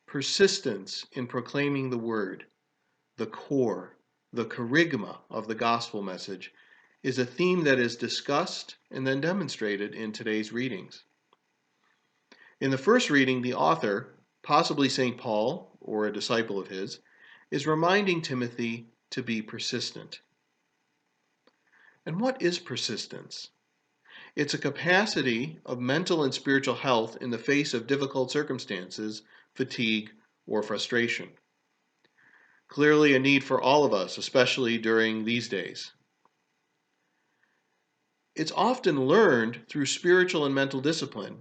Persistence in proclaiming the word, the core, the kerygma of the gospel message, is a theme that is discussed and then demonstrated in today's readings. In the first reading, the author, possibly St. Paul or a disciple of his, is reminding Timothy to be persistent. And what is persistence? It's a capacity of mental and spiritual health in the face of difficult circumstances, fatigue, or frustration. Clearly a need for all of us, especially during these days. It's often learned through spiritual and mental discipline,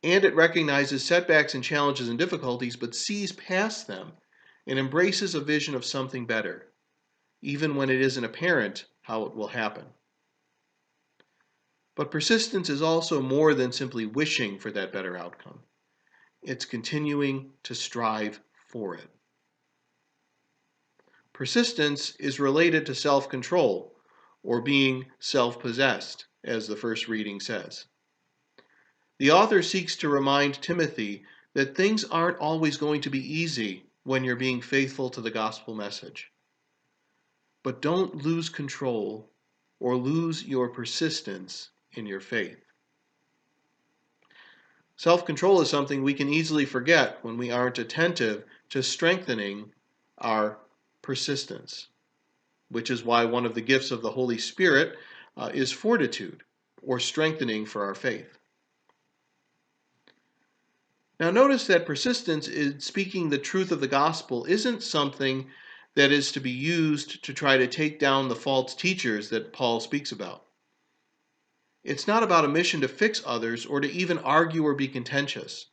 and it recognizes setbacks and challenges and difficulties, but sees past them and embraces a vision of something better, even when it isn't apparent how it will happen. But persistence is also more than simply wishing for that better outcome. It's continuing to strive for it. Persistence is related to self-control, or being self-possessed, as the first reading says. The author seeks to remind Timothy that things aren't always going to be easy when you're being faithful to the gospel message. But don't lose control or lose your persistence in your faith. Self-control is something we can easily forget when we aren't attentive to strengthening our persistence, which is why one of the gifts of the Holy Spirit is fortitude, or strengthening for our faith. Now notice that persistence in speaking the truth of the gospel isn't something that is to be used to try to take down the false teachers that Paul speaks about. It's not about a mission to fix others or to even argue or be contentious.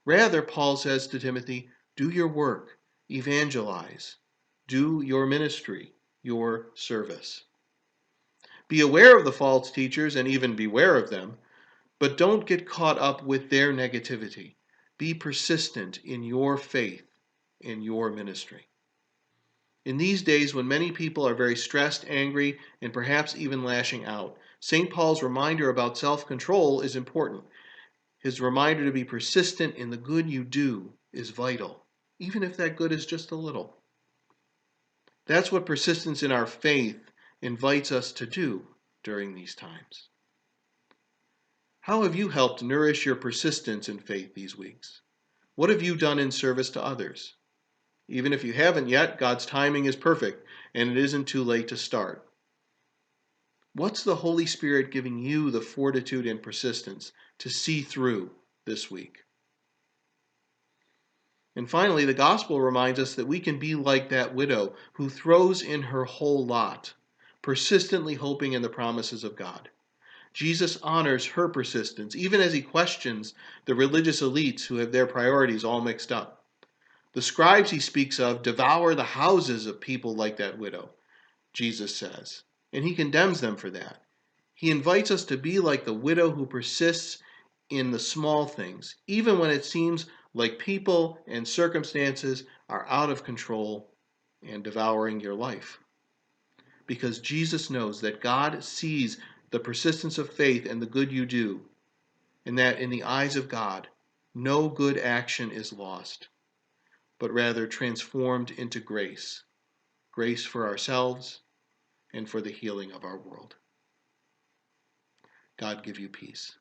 Rather, Paul says to Timothy, do your work, evangelize, do your ministry, your service. Be aware of the false teachers and even beware of them, but don't get caught up with their negativity. Be persistent in your faith, in your ministry. In these days when many people are very stressed, angry, and perhaps even lashing out, St. Paul's reminder about self-control is important. His reminder to be persistent in the good you do is vital, even if that good is just a little. That's what persistence in our faith invites us to do during these times. How have you helped nourish your persistence in faith these weeks? What have you done in service to others? Even if you haven't yet, God's timing is perfect, and it isn't too late to start. What's the Holy Spirit giving you the fortitude and persistence to see through this week? And finally, the gospel reminds us that we can be like that widow who throws in her whole lot, persistently hoping in the promises of God. Jesus honors her persistence, even as he questions the religious elites who have their priorities all mixed up. The scribes he speaks of devour the houses of people like that widow, Jesus says, and he condemns them for that. He invites us to be like the widow who persists in the small things, even when it seems like people and circumstances are out of control and devouring your life. Because Jesus knows that God sees the persistence of faith and the good you do, and that in the eyes of God, no good action is lost, but rather transformed into grace. Grace for ourselves and for the healing of our world. God give you peace.